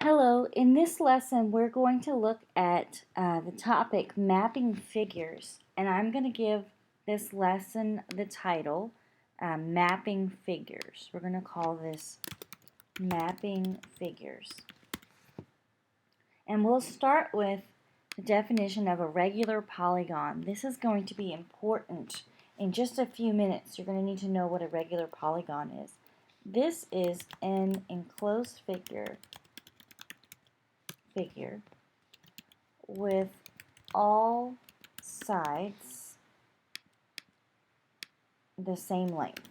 Hello, in this lesson we're going to look at the topic mapping figures, and I'm going to give this lesson the title Mapping Figures. We're going to call this Mapping Figures. And we'll start with the definition of a regular polygon. This is going to be important. In just a few minutes you're going to need to know what a regular polygon is. This is an enclosed figure with all sides the same length.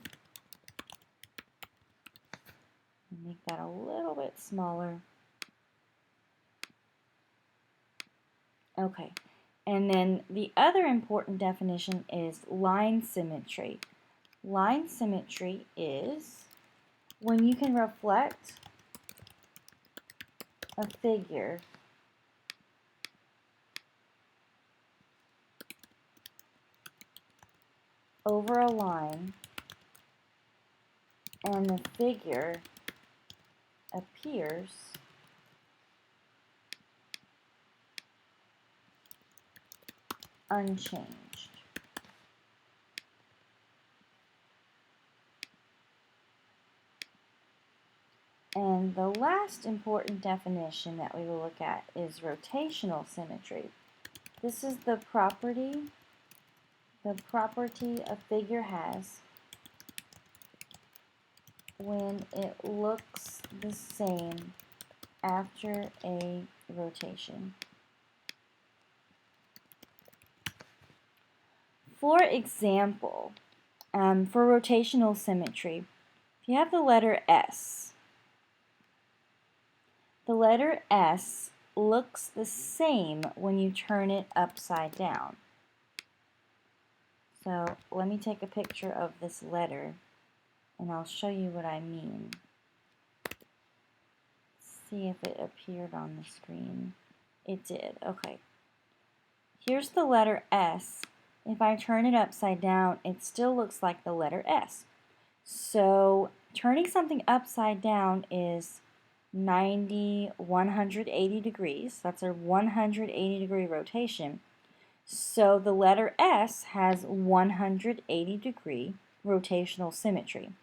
Make that a little bit smaller. Okay, and then the other important definition is line symmetry. Line symmetry is when you can reflect a figure over a line and the figure appears unchanged. And the last important definition that we will look at is rotational symmetry. This is the property a figure has when it looks the same after a rotation. For example, for rotational symmetry, if you have the letter S, the letter S looks the same when you turn it upside down. So let me take a picture of this letter and I'll show you what I mean. See if it appeared on the screen. It did. Okay. Here's the letter S. If I turn it upside down, it still looks like the letter S. So turning something upside down is 180 degrees. That's a 180 degree rotation. So the letter S has 180 degree rotational symmetry.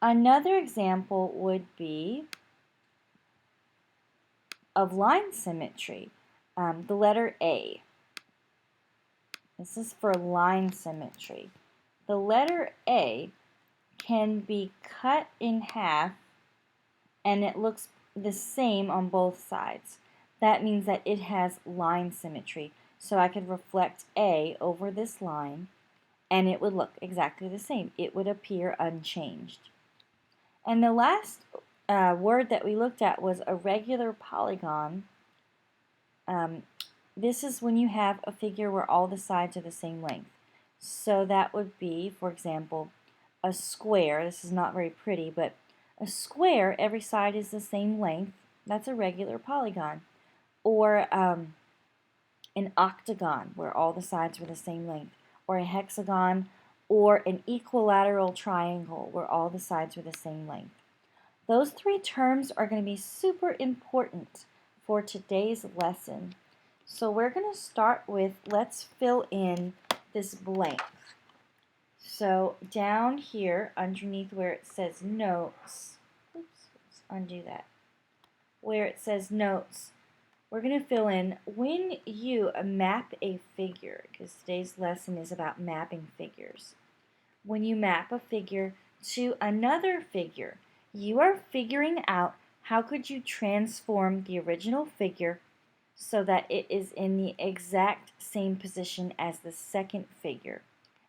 Another example would be of line symmetry. The letter A. This is for line symmetry. The letter A can be cut in half and it looks the same on both sides. That means that it has line symmetry. So I could reflect A over this line and it would look exactly the same. It would appear unchanged. And the last word that we looked at was a regular polygon. This is when you have a figure where all the sides are the same length. So that would be, for example, a square. This is not very pretty, but a square, every side is the same length. That's a regular polygon. Or an octagon, where all the sides were the same length. Or a hexagon, or an equilateral triangle, where all the sides were the same length. Those three terms are going to be super important for today's lesson. So we're going to start with, let's fill in this blank. So down here underneath where it says notes, undo that, where it says notes, we're going to fill in when you map a figure, because today's lesson is about mapping figures. When you map a figure to another figure, you are figuring out how could you transform the original figure so that it is in the exact same position as the second figure.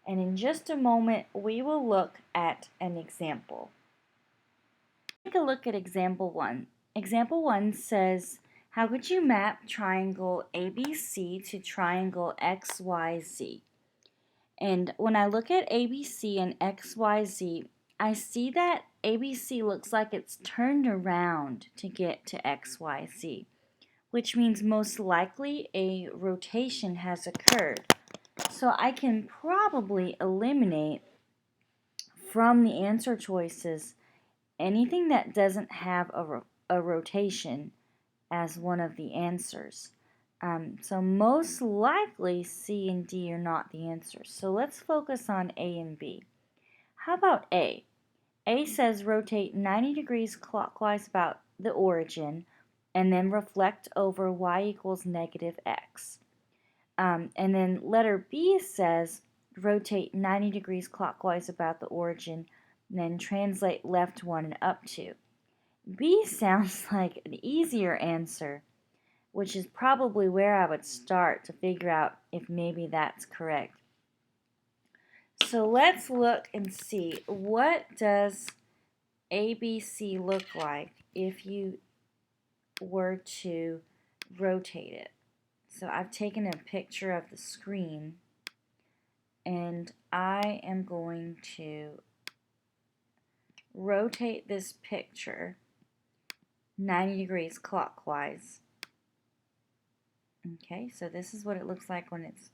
And in just a moment, we will look at an example. Take a look at example 1. Example 1 says, how could you map triangle ABC to triangle XYZ? And when I look at ABC and XYZ, I see that ABC looks like it's turned around to get to XYZ, which means most likely a rotation has occurred. So I can probably eliminate from the answer choices anything that doesn't have a rotation as one of the answers. So most likely C and D are not the answers. So let's focus on A and B. How about A? A says rotate 90 degrees clockwise about the origin and then reflect over y equals negative x. And then letter B says rotate 90 degrees clockwise about the origin and then translate left 1 and up 2. B sounds like an easier answer, which is probably where I would start to figure out if maybe that's correct. So let's look and see, what does ABC look like if you were to rotate it? So I've taken a picture of the screen and I am going to rotate this picture 90 degrees clockwise. Okay, so this is what it looks like when it's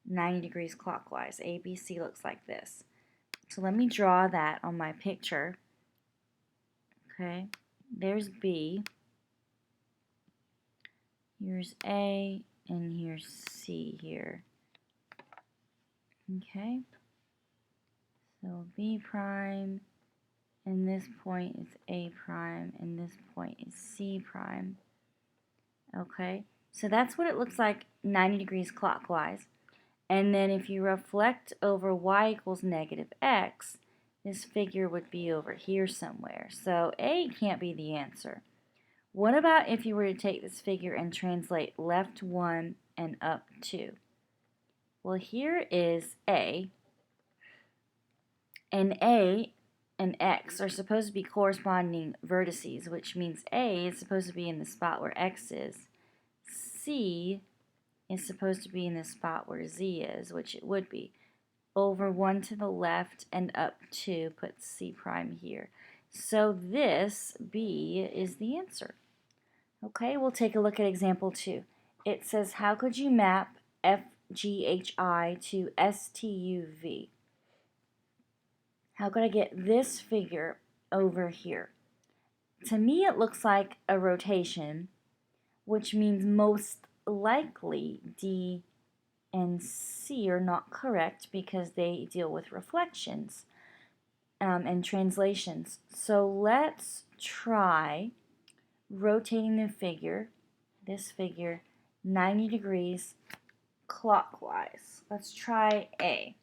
90 degrees clockwise. ABC looks like this. So let me draw that on my picture. Okay, there's B, here's A, and here's C here. Okay, so B prime, and this point is A prime, and this point is C prime. Okay, so that's what it looks like 90 degrees clockwise. And then if you reflect over y equals negative x, this figure would be over here somewhere. So A can't be the answer. What about if you were to take this figure and translate left 1 and up 2? Well, here is A, and A and X are supposed to be corresponding vertices, which means A is supposed to be in the spot where X is. C is supposed to be in the spot where Z is, which it would be. Over 1 to the left and up 2 puts C prime here. So this, B, is the answer. Okay, we'll take a look at example 2. It says, how could you map FGHI to STUV? How could I get this figure over here? To me, it looks like a rotation, which means most likely D and C are not correct because they deal with reflections and translations. So let's try rotating the figure, this figure, 90 degrees clockwise. Let's try A.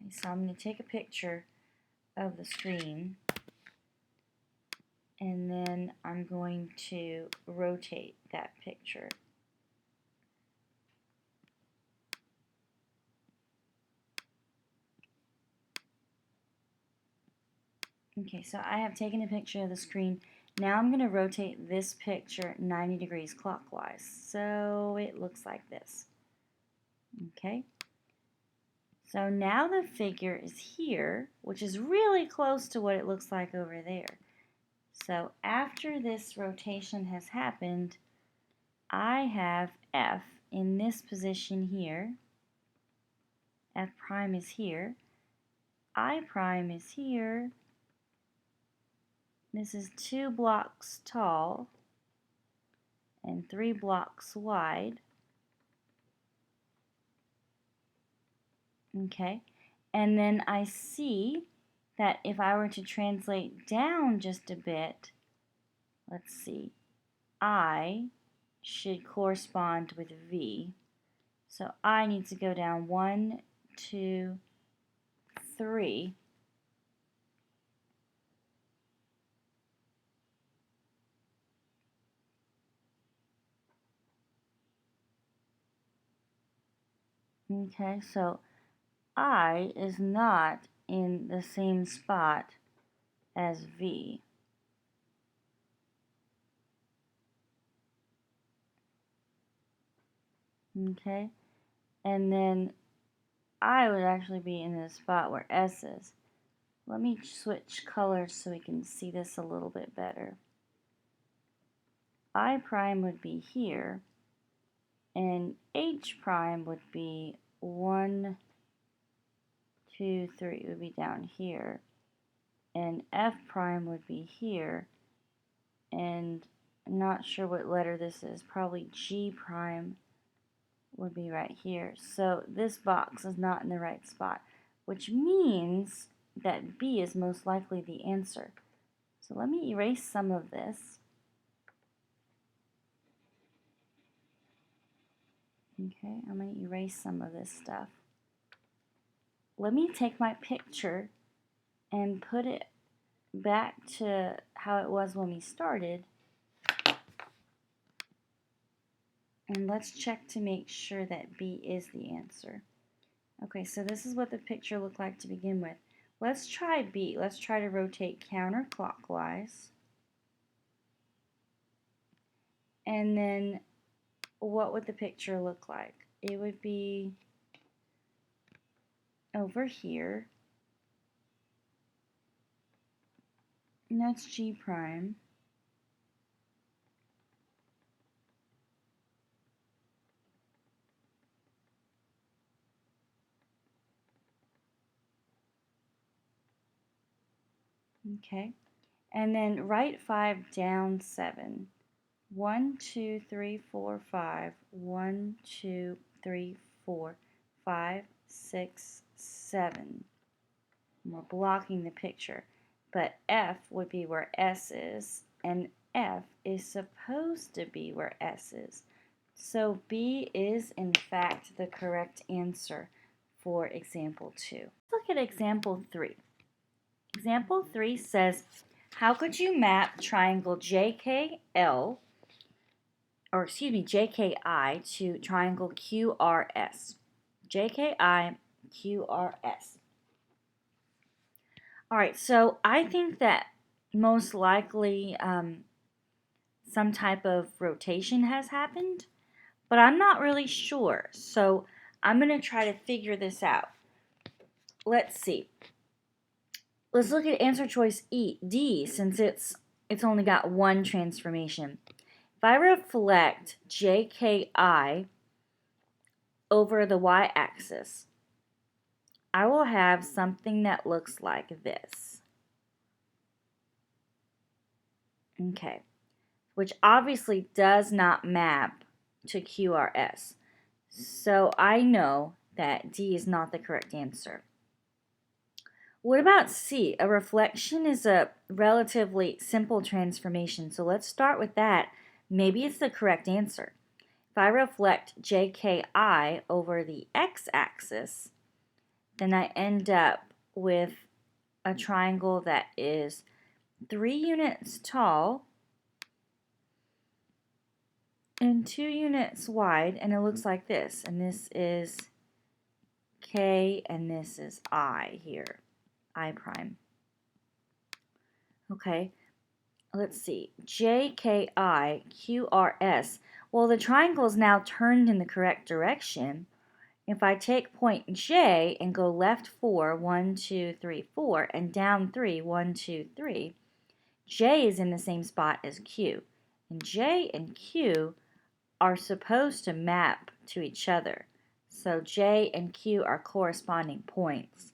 Okay, so I'm going to take a picture of the screen and then I'm going to rotate that picture. Okay, so I have taken a picture of the screen. Now I'm going to rotate this picture 90 degrees clockwise. So it looks like this. Okay. So now the figure is here, which is really close to what it looks like over there. So after this rotation has happened, I have F in this position here. F prime is here. I prime is here. This is 2 blocks tall and 3 blocks wide. Okay, and then I see that if I were to translate down just a bit, let's see, I should correspond with V. So I need to go down 1, 2, 3. Okay, so I is not in the same spot as V. Okay, and then I would actually be in the spot where S is. Let me switch colors so we can see this a little bit better. I prime would be here, and H prime would be 1, 2, 3, it would be down here, and F prime would be here, I'm not sure what letter this is. Probably G prime would be right here. So this box is not in the right spot, which means that B is most likely the answer. So let me erase some of this. Okay, I'm going to erase some of this stuff. Let me take my picture and put it back to how it was when we started. And let's check to make sure that B is the answer. Okay, so this is what the picture looked like to begin with. Let's try B. Let's try to rotate counterclockwise. And then what would the picture look like? It would be over here. And that's G prime. Okay. And then right 5 down 7. 1, 2, 3, 4, 5. 1, 2, 3, 4, 5, 6, 7. We're blocking the picture. But F would be where S is, and F is supposed to be where S is. So B is in fact the correct answer for example 2. Let's look at example 3. Example 3 says, how could you map triangle JKI to triangle QRS? JKI, QRS. All right, so I think that most likely some type of rotation has happened, but I'm not really sure. So I'm going to try to figure this out. Let's see. Let's look at answer choice D, since it's only got one transformation. If I reflect JKI over the y-axis, I will have something that looks like this. Okay, which obviously does not map to QRS. So I know that D is not the correct answer. What about C? A reflection is a relatively simple transformation, so let's start with that. Maybe it's the correct answer. If I reflect JKI over the x-axis, then I end up with a triangle that is 3 units tall and 2 units wide, and it looks like this. And this is K, and this is I here. I prime. Okay, let's see. JKI, QRS. Well, the triangle is now turned in the correct direction. If I take point J and go left 4, 1, 2, 3, 4, and down 3, 1, 2, 3, J is in the same spot as Q. And J and Q are supposed to map to each other. So J and Q are corresponding points.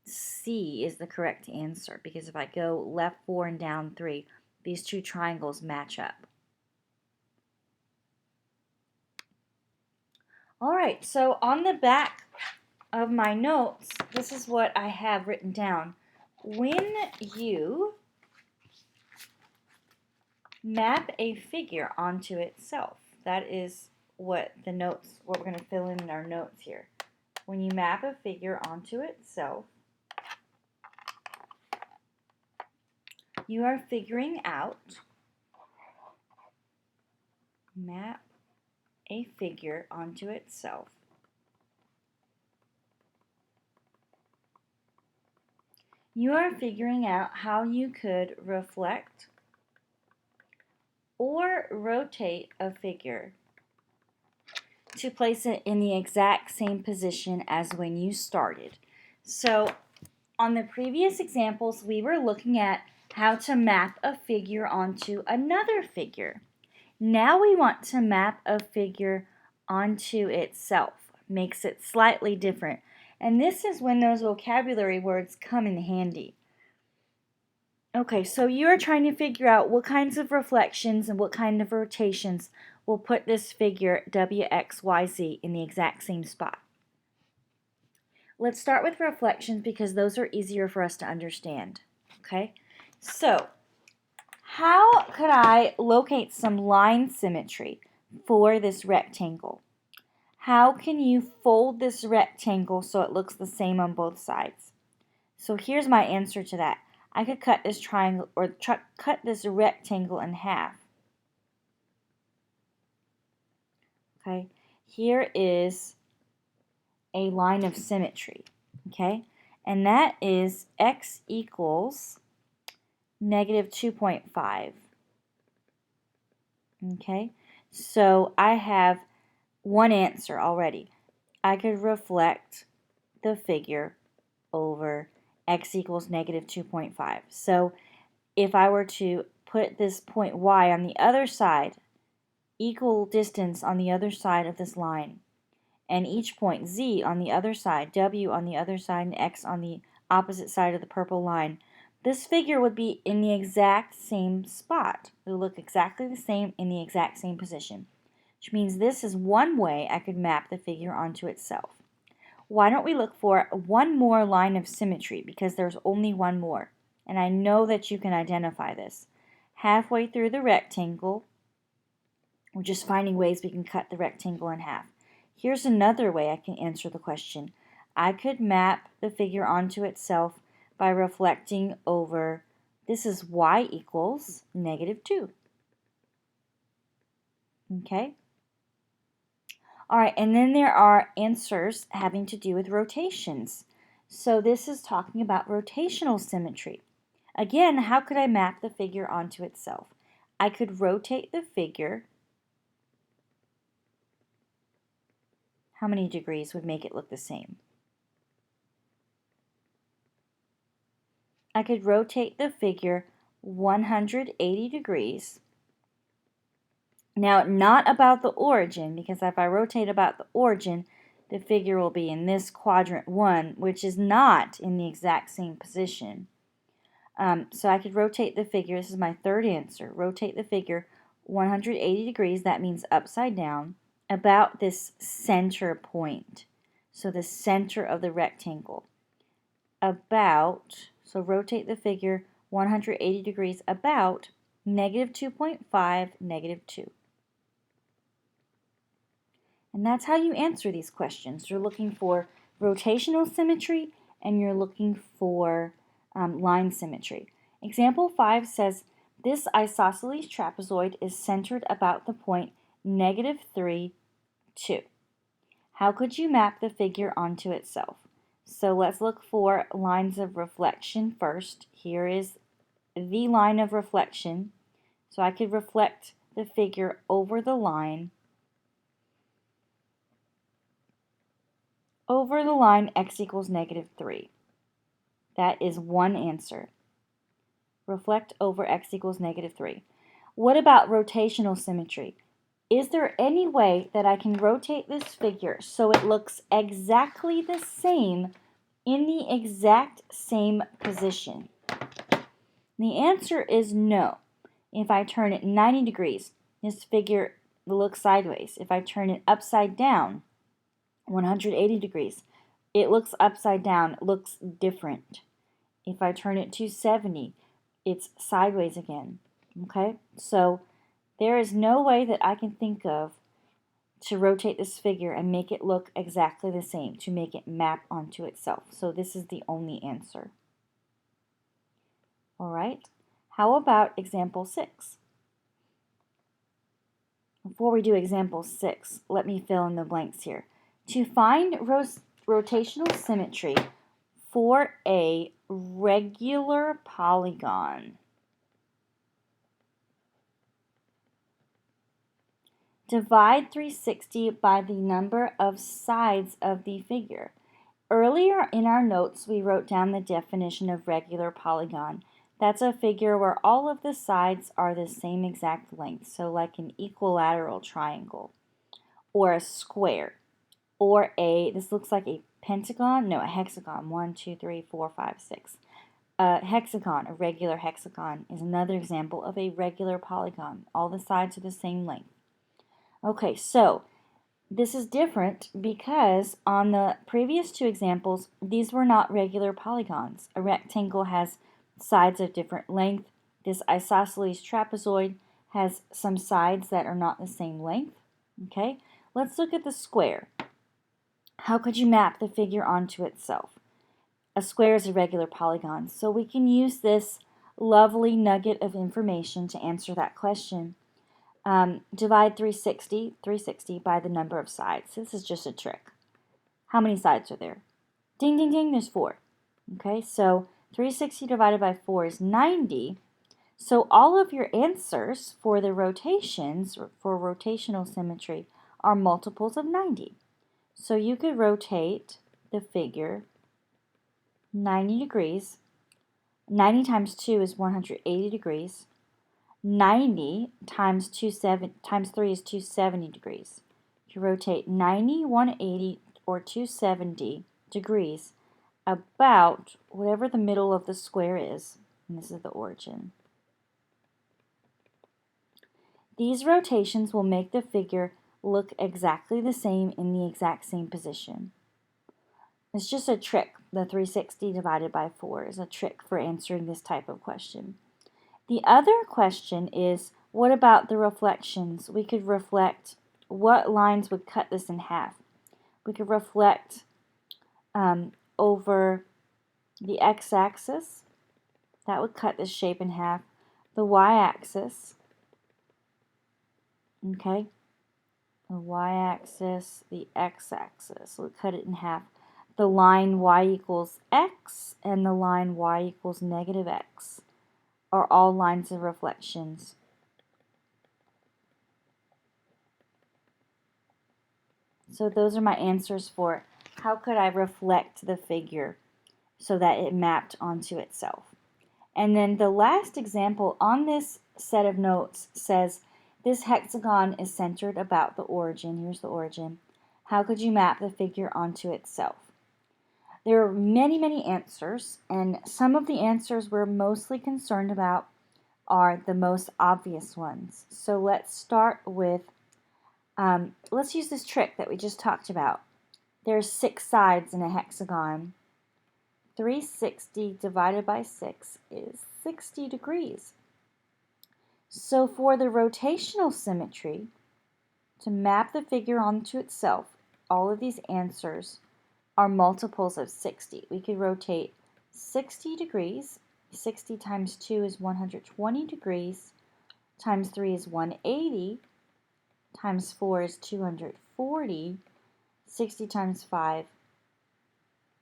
C is the correct answer because if I go left 4 and down 3, these two triangles match up. All right, so on the back of my notes, this is what I have written down. When you map a figure onto itself, that is what we're going to fill in our notes here. When you map a figure onto itself, you are figuring out, map a figure onto itself. You are figuring out how you could reflect or rotate a figure to place it in the exact same position as when you started. So on the previous examples, we were looking at how to map a figure onto another figure. Now we want to map a figure onto itself. Makes it slightly different. And this is when those vocabulary words come in handy. Okay, so you're trying to figure out what kinds of reflections and what kind of rotations will put this figure WXYZ in the exact same spot. Let's start with reflections because those are easier for us to understand. Okay, so how could I locate some line symmetry for this rectangle? How can you fold this rectangle so it looks the same on both sides? So here's my answer to that. I could cut this triangle or cut this rectangle in half. Okay, here is a line of symmetry. Okay, and that is x equals negative 2.5. Okay, so I have one answer already. I could reflect the figure over x equals negative 2.5. So if I were to put this point y on the other side, equal distance on the other side of this line, and each point z on the other side, w on the other side, and x on the opposite side of the purple line, this figure would be in the exact same spot. It would look exactly the same in the exact same position, which means this is one way I could map the figure onto itself. Why don't we look for one more line of symmetry, because there's only one more, and I know that you can identify this. Halfway through the rectangle, we're just finding ways we can cut the rectangle in half. Here's another way I can answer the question. I could map the figure onto itself by reflecting over, this is y equals negative 2. Okay? All right, and then there are answers having to do with rotations. So this is talking about rotational symmetry. Again, how could I map the figure onto itself? I could rotate the figure. How many degrees would make it look the same? I could rotate the figure 180 degrees. Now, not about the origin, because if I rotate about the origin, the figure will be in this quadrant 1, which is not in the exact same position. So I could rotate the figure, this is my third answer, rotate the figure 180 degrees, that means upside down, about this center point. So the center of the rectangle. So rotate the figure 180 degrees about negative 2.5, negative 2. And that's how you answer these questions. You're looking for rotational symmetry and you're looking for line symmetry. Example 5 says, this isosceles trapezoid is centered about the point negative 3, 2. How could you map the figure onto itself? So let's look for lines of reflection first. Here is the line of reflection. So I could reflect the figure over the line. Over the line, x equals negative 3. That is one answer. Reflect over x equals negative 3. What about rotational symmetry? Is there any way that I can rotate this figure so it looks exactly the same in the exact same position? The answer is no. If I turn it 90 degrees, this figure looks sideways. If I turn it upside down, 180 degrees, it looks upside down, it looks different. If I turn it 270, it's sideways again. Okay? So there is no way that I can think of to rotate this figure and make it look exactly the same, to make it map onto itself. So this is the only answer. All right? How about example 6? Before we do example 6, let me fill in the blanks here. To find rotational symmetry for a regular polygon, divide 360 by the number of sides of the figure. Earlier in our notes, we wrote down the definition of regular polygon. That's a figure where all of the sides are the same exact length, so like an equilateral triangle, or a square, or this looks like a pentagon, no, a hexagon, 1, 2, 3, 4, 5, 6. A hexagon, a regular hexagon, is another example of a regular polygon. All the sides are the same length. Okay, so this is different because on the previous two examples, these were not regular polygons. A rectangle has sides of different length. This isosceles trapezoid has some sides that are not the same length. Okay, let's look at the square. How could you map the figure onto itself? A square is a regular polygon, so we can use this lovely nugget of information to answer that question. Divide 360 by the number of sides. This is just a trick. How many sides are there? Ding, ding, ding, there's 4. Okay, so 360 divided by 4 is 90. So all of your answers for the rotations, for rotational symmetry, are multiples of 90. So you could rotate the figure 90 degrees. 90 times 2 is 180 degrees. 90 times 3 is 270 degrees. You rotate 90, 180, or 270 degrees about whatever the middle of the square is, and this is the origin. These rotations will make the figure look exactly the same in the exact same position. It's just a trick. The 360 divided by 4 is a trick for answering this type of question. The other question is, what about the reflections? We could reflect what lines would cut this in half. We could reflect over the x-axis. That would cut this shape in half. The y-axis. Okay. The y-axis, the x-axis. We'll cut it in half. The line y equals x and the line y equals negative x are all lines of reflections. So those are my answers for how could I reflect the figure so that it mapped onto itself. And then the last example on this set of notes says this hexagon is centered about the origin. Here's the origin. How could you map the figure onto itself? There are many, many answers, and some of the answers we're mostly concerned about are the most obvious ones. So let's start with, let's use this trick that we just talked about. There's 6 sides in a hexagon. 360 divided by 6 is 60 degrees. So for the rotational symmetry, to map the figure onto itself, all of these answers are multiples of 60. We could rotate 60 degrees. 60 times 2 is 120 degrees. Times 3 is 180. Times 4 is 240. 60 times 5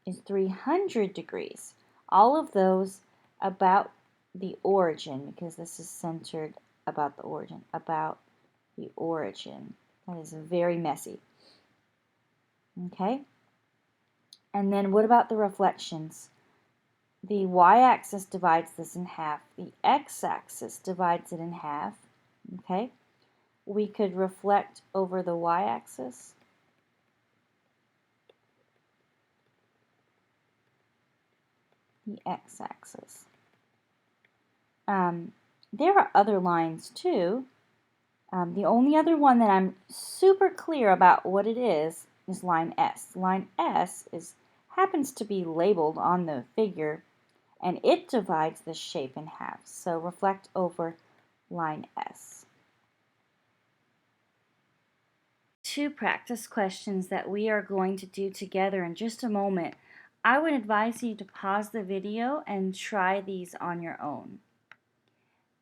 is 300 degrees. All of those about the origin, because this is centered about the origin. About the origin. That is very messy. Okay? And then what about the reflections? The y-axis divides this in half. The x-axis divides it in half. Okay? We could reflect over the y-axis. The x-axis. There are other lines too. The only other one that I'm super clear about what it is line S. Line S happens to be labeled on the figure, and it divides the shape in half. So reflect over line S. 2 practice questions that we are going to do together in just a moment. I would advise you to pause the video and try these on your own.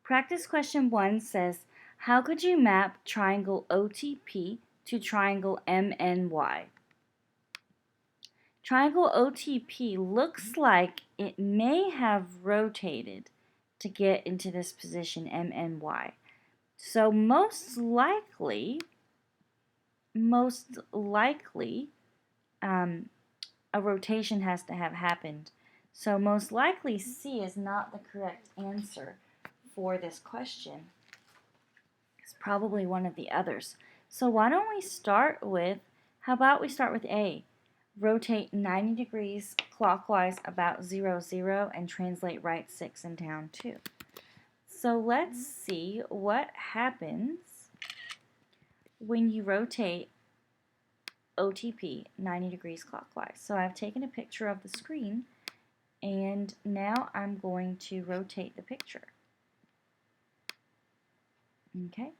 Practice question 1 says, how could you map triangle OTP to triangle MNY? Triangle OTP looks like it may have rotated to get into this position MNY. So most likely, a rotation has to have happened. So most likely C is not the correct answer for this question. It's probably one of the others. So why don't we start with, how about we start with A? rotate 90 degrees clockwise about 0, 0, and translate right 6 and down 2. So let's see what happens when you rotate OTP 90 degrees clockwise. So I've taken a picture of the screen, and now I'm going to rotate the picture. Okay,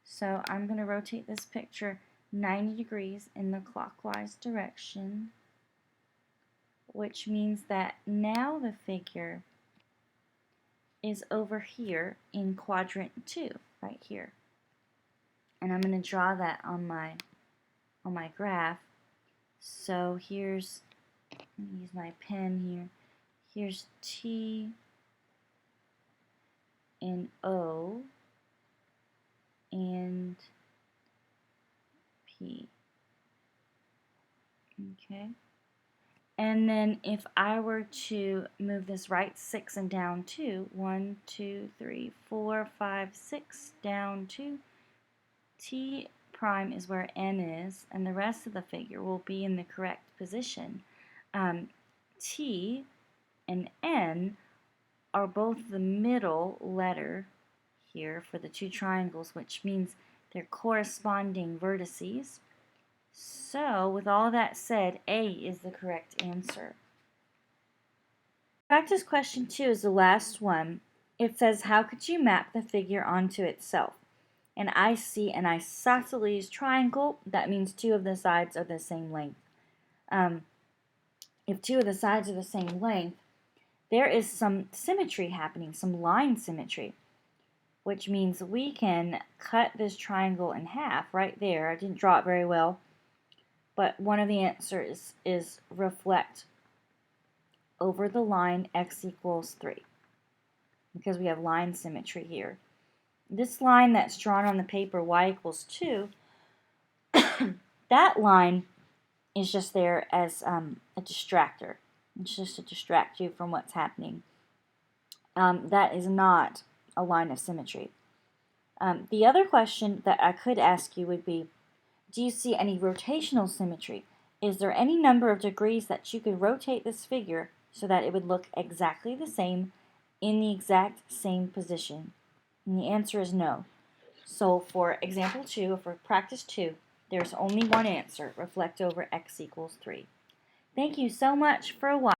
so I'm going to rotate this picture 90 degrees in the clockwise direction, which means that now the figure is over here in quadrant 2, right here. And I'm going to draw that on my graph. So here's, let me use my pen here. Here's T and O and P. Okay. And then if I were to move this right 6 and down 2, 1, 2, 3, 4, 5, 6, down 2, T prime is where N is, and the rest of the figure will be in the correct position. T and N are both the middle letter here for the two triangles, which means they're corresponding vertices. So, with all that said, A is the correct answer. Practice question 2 is the last one. It says, how could you map the figure onto itself? And I see an isosceles triangle. That means two of the sides are the same length. If two of the sides are the same length, there is some symmetry happening, some line symmetry, which means we can cut this triangle in half right there. I didn't draw it very well, but one of the answers is reflect over the line x equals 3, because we have line symmetry here. This line that's drawn on the paper, y equals 2, that line is just there as a distractor. It's just to distract you from what's happening. That is not a line of symmetry. The other question that I could ask you would be, do you see any rotational symmetry? Is there any number of degrees that you could rotate this figure so that it would look exactly the same in the exact same position? And the answer is no. So for example 2, or for practice 2, there's only one answer, reflect over x equals 3. Thank you so much for watching.